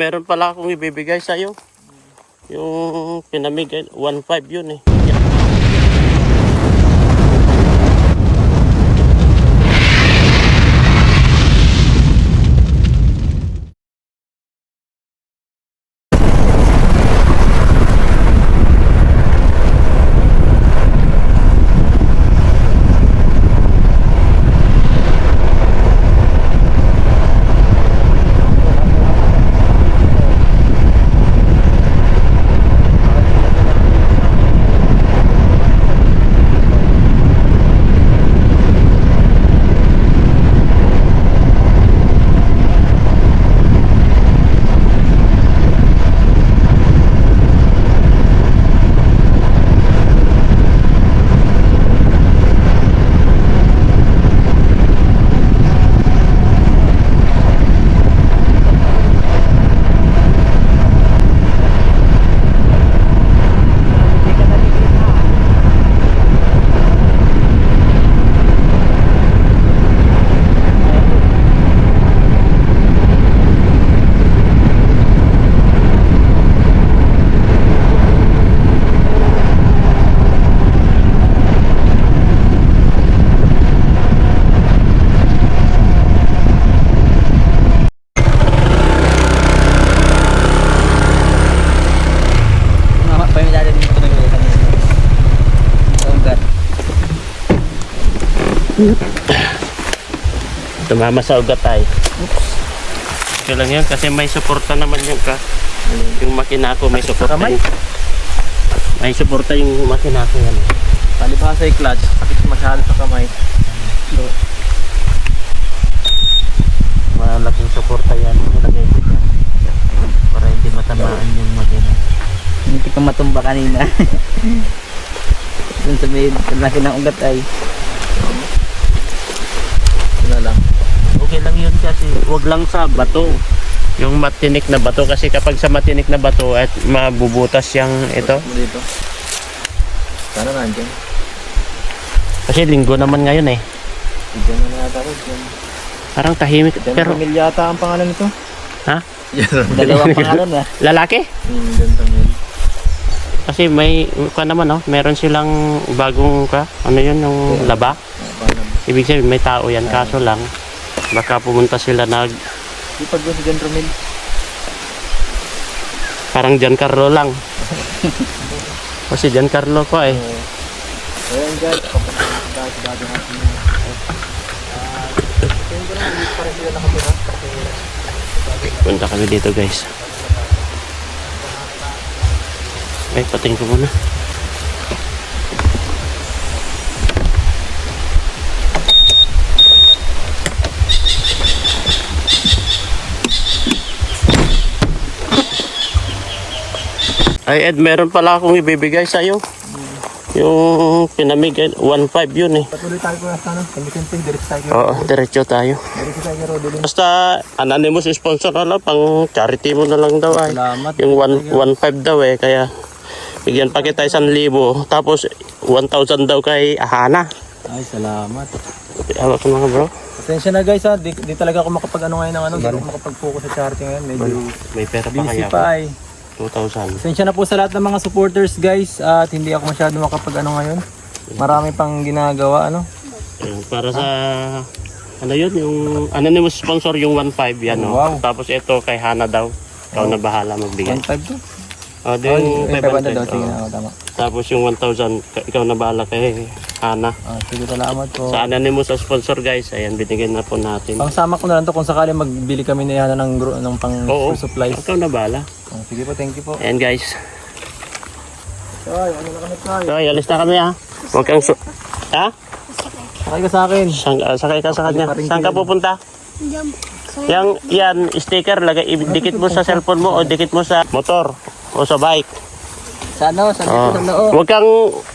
meron pala akong ibibigay sa'yo. Yung pinamigay, 1.5 yun eh. Tumama sa ugat tayo. Okay lang yan kasi may suporta naman yung yung makina ko may suporta. May suporta yung makina ko yan. Palibhasa yung clutch, sakit masyado sa kamay. So, malaking suporta yan. Nilagay ko yan para hindi matamaan yung makina. hindi ka matumba kanina. Dun sa may laki ng ugat ay. Ano lang. Okay lang yun kasi wag lang sa bato. Yung matinik na bato kasi kapag sa matinik na bato at mabubutas yung ito. Dito. Sana nandiyan. Kasi linggo naman ngayon eh. Diyan na yata rin. Parang tahimik. Diyan Pero Tamil yata ang pangalan nito. ha? Dalawang pangalan na. Lalaki? Diyan Tamil. Kasi may naman no, meron silang bagong ano yun yung laba. Ibig sabihin may tao yan kaso lang baka pumunta sila Ipag doon si John Romil. parang Giancarlo lang. O si Giancarlo ko eh. Ayan guys, dati natin. Tingin ko lang hindi pa rin sila nakatira kasi Punta kami dito guys. Ay, pating ko muna. Ay Ed, meron pala akong ibibigay sa'yo. Yung pinamigay, 1.5 yun eh. patuloy tayo ko sa ano, Kamikinting, diretso tayo. Oo, diretso tayo. Diretso tayo kay Rodolin. Basta anonymous sponsor na lang, pang charity mo na lang daw ay. Salamat. Yung 1.5 daw eh, kaya bigyan pa kita 1,000. Tapos 1,000 daw kay Ahana. Ay, salamat. Hawak ko mga bro. Pasensya na guys ha, di talaga ako makapag-ano ngayon ng ano, di ako makapag-focus sa charity ngayon. Medyo May pera pa busy kaya pa ako. ay. 2,000. Pasensya na po sa lahat ng mga supporters guys at hindi ako masyado makapag-ano ngayon. Marami pang ginagawa ano. Para sa ano yun, yung anonymous sponsor yung 1.5 yan no. Wow. Tapos ito kay Hana daw. Ikaw na bahala magbigay. 1.5 to? Oh, yung 500 daw. 500. Sige Oh. na, tama. Tapos yung 1,000 ikaw na bahala kay Hana. Sige, salamat po. Sa anonymous sponsor guys, ayan binigyan na po natin. Pangsama ko na lang to kung sakali magbili kami na yan ng pang Oo, food supplies. ikaw na bahala. Sige po, thank you po. Ayan guys. Ay, ano na kami tayo? So, alis na kami ha. Huwag kang ha? Sakay ka sa akin. Sakay ka sa kanya. Saan ka pupunta? Yan, sticker, dikit mo sa cellphone mo o dikit mo sa motor o sa bike. Sa ano? Sa loob. Huwag kang,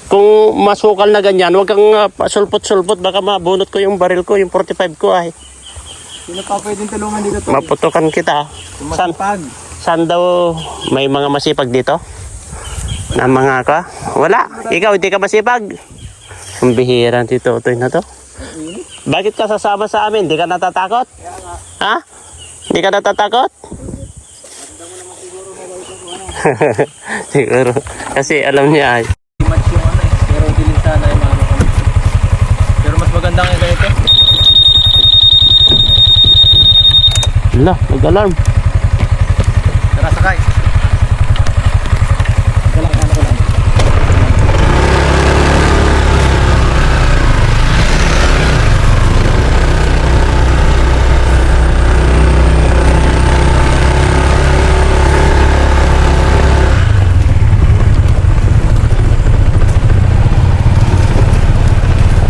kung masukal na ganyan, huwag kang sulpot-sulpot. Baka mabunot ko yung baril ko, yung 45 ko ay. Sino pa pwedeng tulungan dito to? Maputukan kita. Masipag. Saan daw may mga masipag dito? Na mga ka? Wala. Ikaw, hindi ka masipag. Ang bihira dito, ito na to. Bakit ka sasama sa amin? Hindi ka natatakot? Ha? Hindi ka natatakot? Siguro. Kasi alam niya ay. Match yung ano eh. Pero dilim sana yung mga kami. Pero mas maganda nga ito. Ala, nag-alarm. Tara, sakay. Ano ko lang.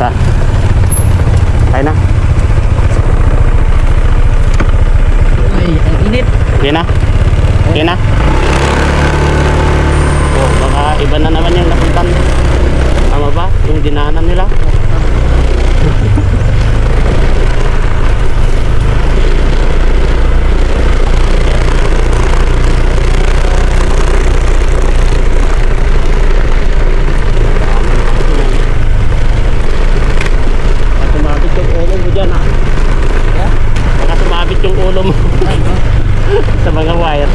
Tara. Kaya na. Ay, ang init. Okay na? Okay na? Oh, baka iba na naman yung napuntan. Tama ba? Yung dinaanan nila? Baka sumabit yung ulo mo dyan, ha? Baka sumabit yung ulo mo sa mga wire.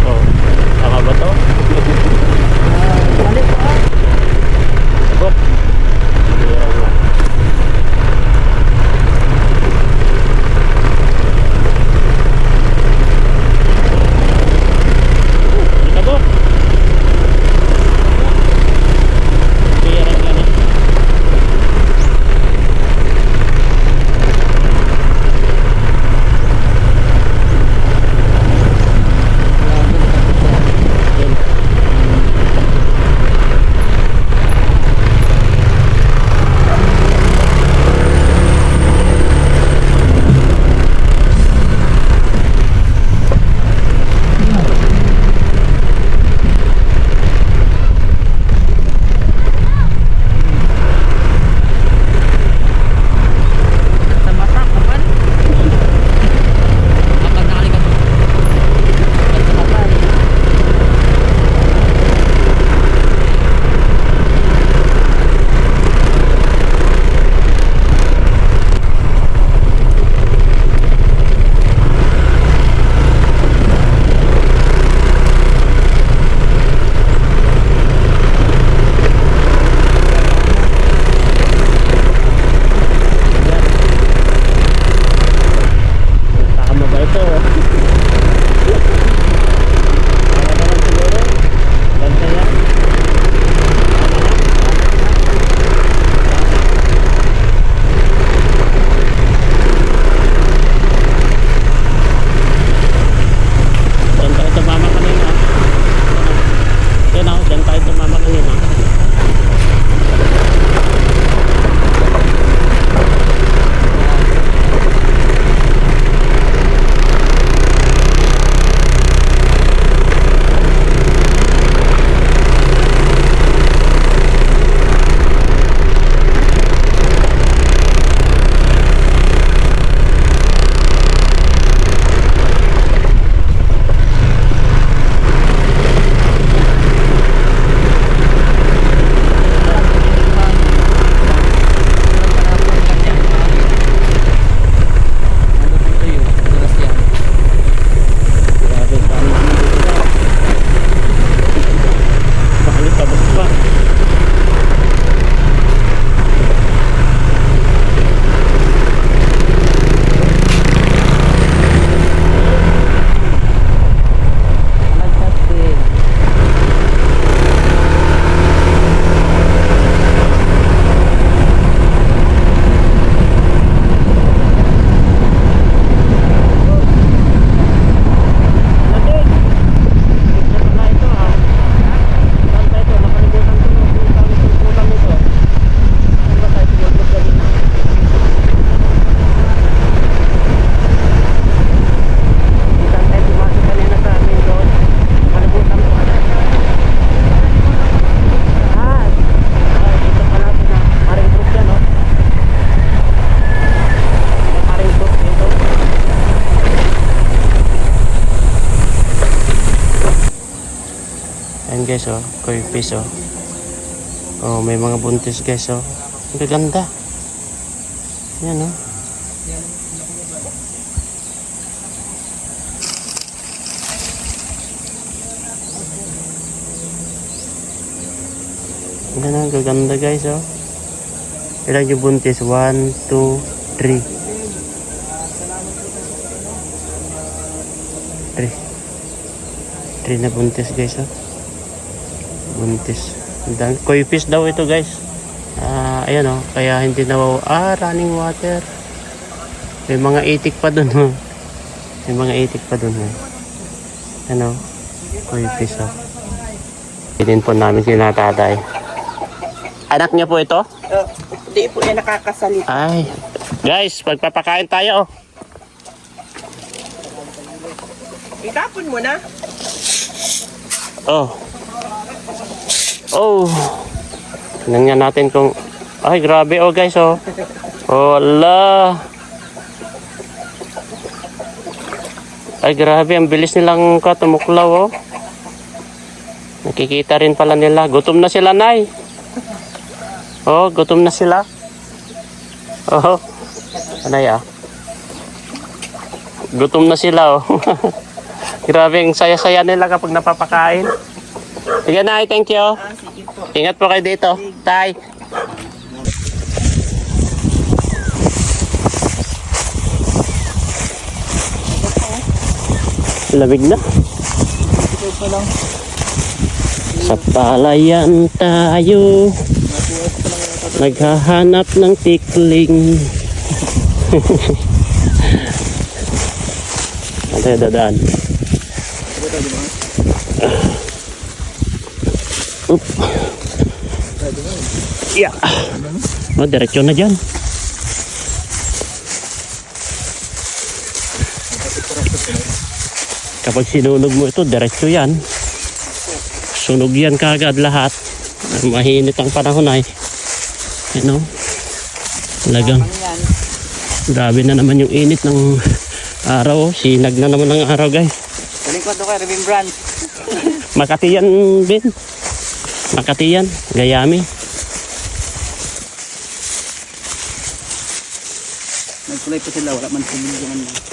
Oh, tama ba to? Sabot. Hirang na. Sabot. Hirang na. Yun. Sa mata, kapan? Kapag nakalikan mo. Sa mata. Tama ba ito? Tama naman siguro. Ganda yan. Diyan tayo tumama kanina. Yan ako, diyan tayo tumama kanina. Grabe, paano naman dito na? Bakalit pa, basta pa. Lamig! Ito pala ito, ha? Saan ba ito? Nakalimutan ko na kung saan tungkulan ito. Saan ba tayo sinulog kanina? Kung saan tayo pumasok kanina sa amin doon? Nakalimutan ko. Dito pala ito na. Paring group yan, no? May paring group dito. Ayan guys, oh, koi fish, oh. Oh, may mga buntis guys, oh. Ang gaganda. Yan, oh. Yan, ang gaganda guys, oh. Ilan yung buntis? 1, 2, 3. 3 na buntis guys, oh. Buntis. Koi fish daw ito guys. Ayan, oh. Kaya hindi running water. May mga itik pa dun, oh. May mga itik pa dun, oh. Ano? Koi fish, oh. Pinin po namin sinatatay. Anak niya po ito? Hindi po yan nakakasalita. Ay. Guys, pagpapakain tayo, oh. Itapon mo na. Oh. Oh. Tingnan nga natin kung... Ay, grabe, oh guys, oh. Oh, ala. Ay, grabe, ang bilis nilang tumuklaw, oh. Nakikita rin pala nila. Gutom na sila, Nay. Oh, gutom na sila. Oh. Anay, ah. Gutom na sila, oh. Grabe, ang saya-saya nila kapag napapakain. Sige, Nay, thank you. Sige po. Ingat po kayo dito, Tay. Lamig na. Ito pa lang. Sa palayan tayo, naghahanap ng tikling. Ano tayo dadaan? Oop. Yeah. Oh, direksyon na dyan. Kapag sinunog mo ito, diretso yan. Sunog yan kagad lahat. Mahinit ang panahon ay. You know? Talagang grabe na naman yung init ng araw. Sinag na naman ng araw guys. Talingkod ko kay Remembrance. Makati yan, Ben. Makati yan. Gayami. Nagkulay pa sila, wala man sila.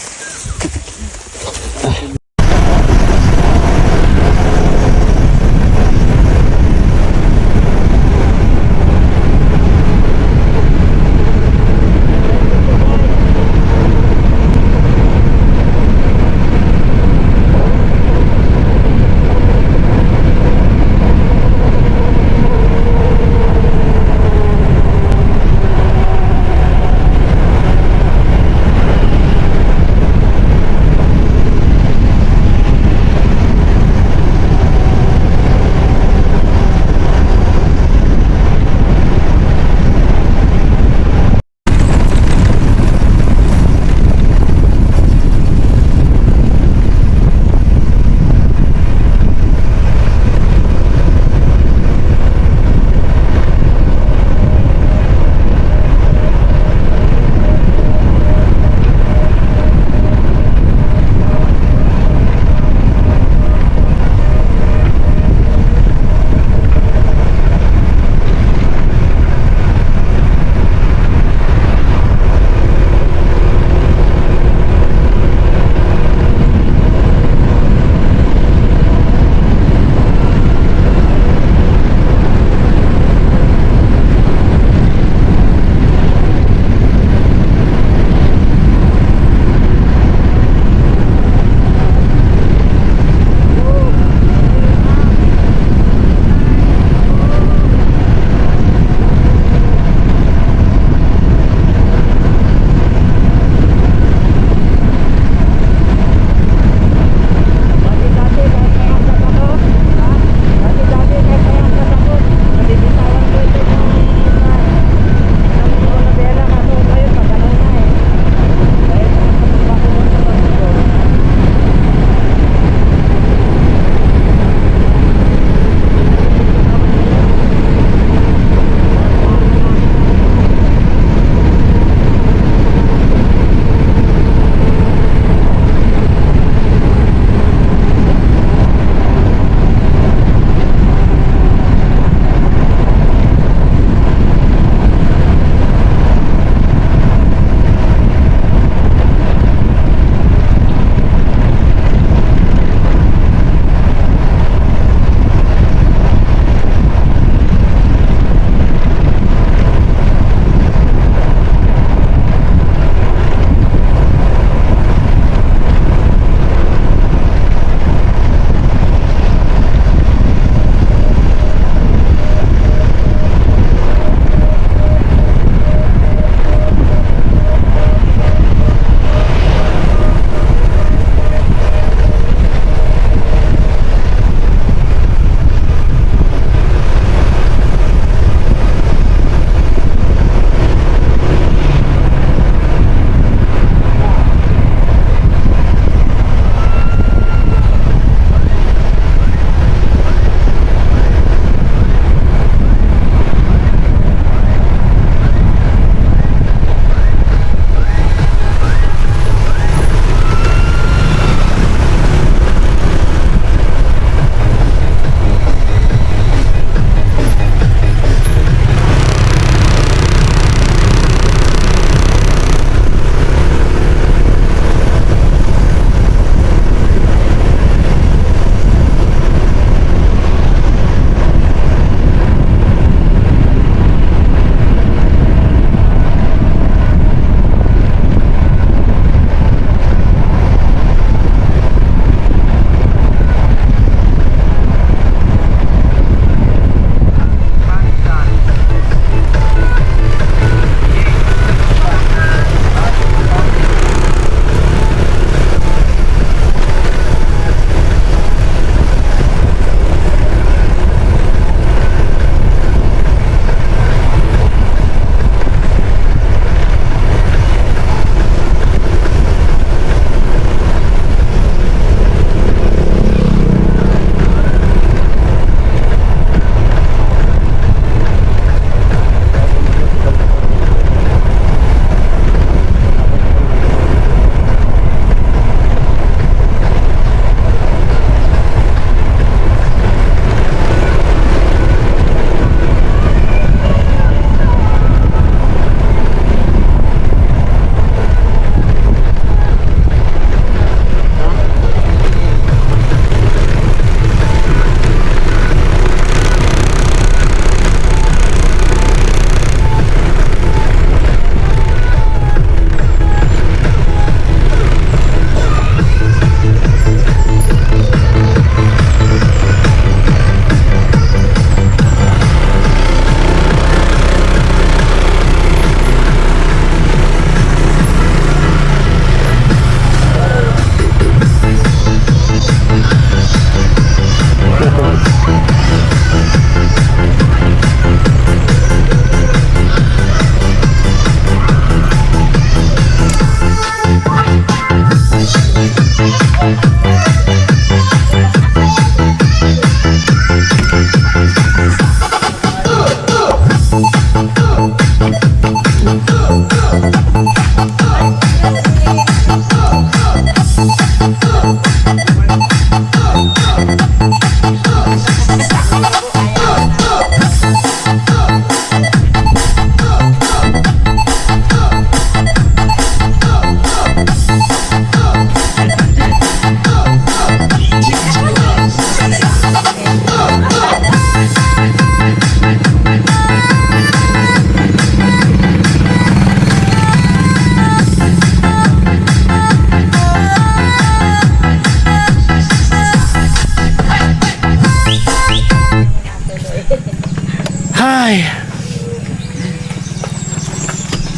Ay.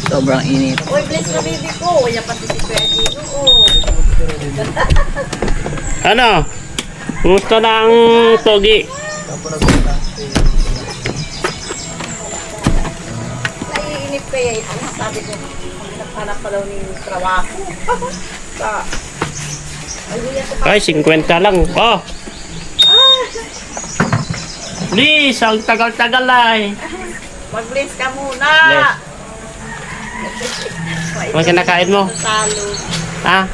Sobrang init. Uy, bless na baby ko. Wala pati si Kuya Gino. Oh. Ano? Kumusta na ang pogi? Naiinip kaya ito. Sabi ko, naghanap pa daw ng trabaho. Sa... Ay, 50 lang. Oh! Please, ang tagal-tagal ay. Mag-bless ka muna. Bless. Ano kinakain mo? Talo. Ha?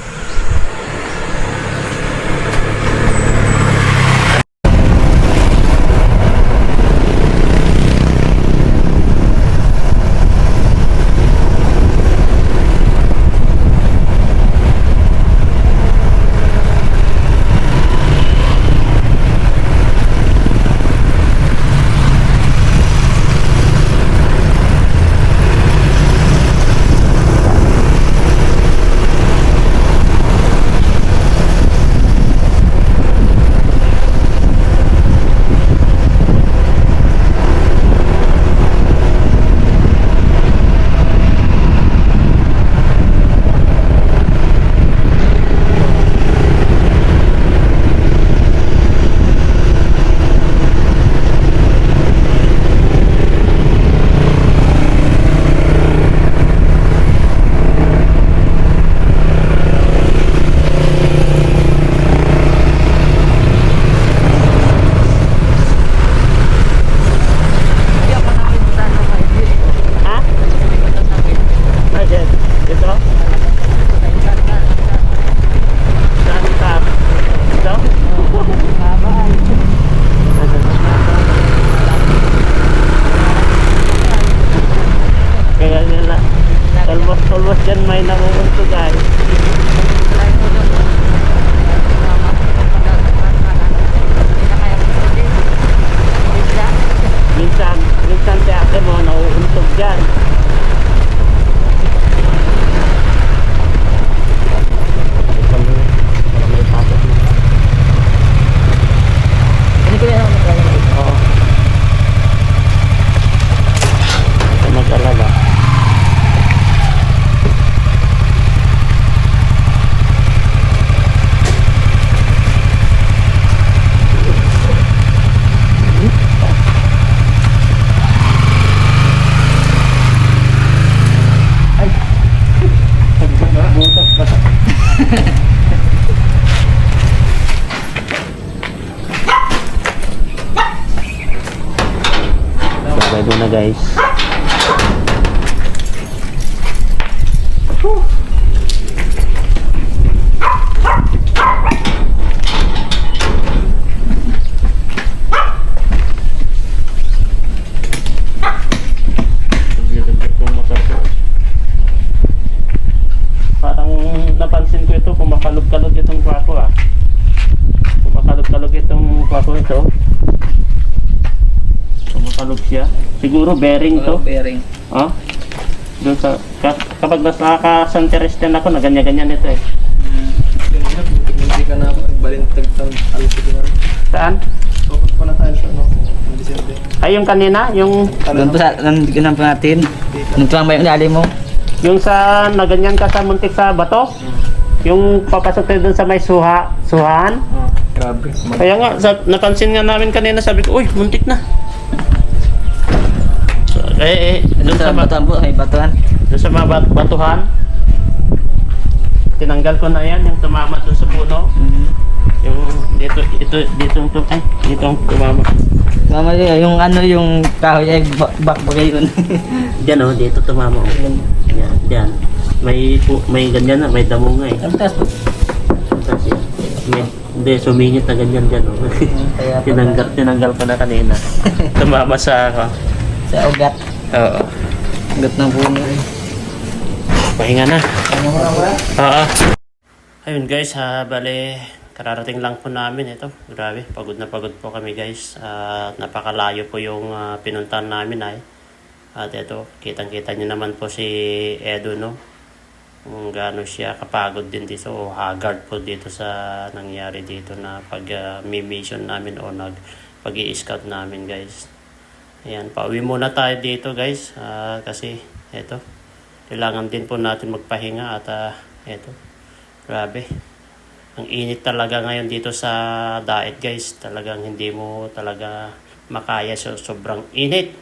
Almost dyan may nangunguntog guys. Minsan si ate mo nangunguntog dyan. Oo. Mag-alala. Babay doon na guys. Parang napansin ko ito, kumakalog-kalog itong kwako ah. Kumakalog-kalog itong kwako ito. Kumakalog siya. Siguro bearing to. Bearing. Ah? Doon sa kapag nakaka-santeres din ako, na ganyan-ganyan ito eh. Hindi ka na balintag ng alpid na. Saan? Focus pa na tayo sa ano, ang December. Ay, yung kanina, yung Doon pa sa, nandiyan pa natin. Nung tumambay yung ilalim mo. yung sa naganyan ka sa muntik sa bato. Yung papasok tayo doon sa may suhaan. Grabe. Kaya nga, napansin nga namin kanina, sabi ko, uy, muntik na. So, doon sa batuhan po, may batuhan. doon sa mga batuhan. Tinanggal ko na yan, yung tumama doon sa puno. Yung dito ang tumama. Mama, yung ano, yung kahoy ay bakbagay yun. Diyan oh, dito tumama oh. Diyan. May ganyan na, may damo nga eh. Ang taas po. Tapos hindi, sumingit na ganyan dyan oh. Tinanggal ko na kanina. Tumama sa ako. Sa ugat. Oo. Ugat ng puno eh. Pahinga na. Ano mo na ba? Oo. Ayun guys, bale, kararating lang po namin ito. Grabe, pagod na pagod po kami guys. At napakalayo po yung pinuntahan namin ay. At ito, kitang-kita nyo naman po si Edo, no? Kung gaano siya kapagod din dito o haggard po dito sa nangyari dito na pag mission namin o pag-i-scout namin guys. Ayan, pauwi muna tayo dito guys. Kasi eto, kailangan din po natin magpahinga at eto, grabe. Ang init talaga ngayon dito sa Daet guys. Talagang hindi mo talaga makaya, sobrang init.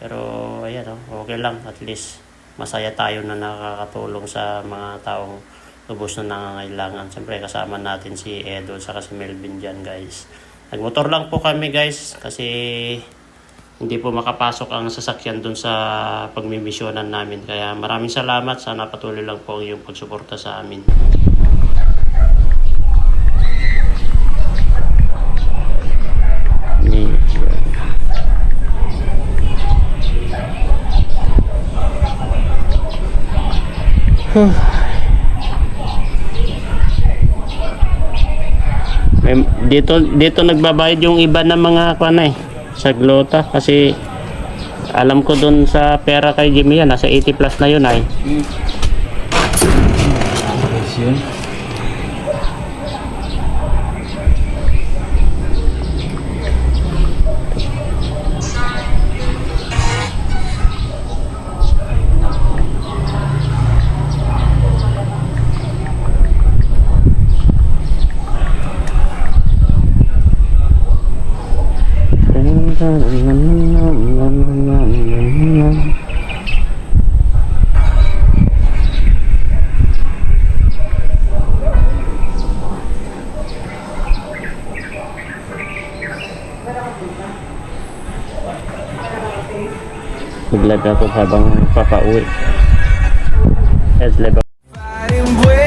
Pero ayan, okay lang, at least masaya tayo na nakakatulong sa mga taong lubos na nangangailangan. Siyempre kasama natin si Edo at si Melvin dyan guys. Nagmotor lang po kami guys kasi hindi po makapasok ang sasakyan dun sa pagmimisyonan namin. Kaya maraming salamat. Sana patuloy lang po ang iyong pagsuporta sa amin. Dito nagbabayad yung iba ng mga sa Glota kasi alam ko dun sa pera kay Jimmy yan, nasa 80 plus na yun ay. Yun. Naglag ako habang papauwi. Let's live. Fighting with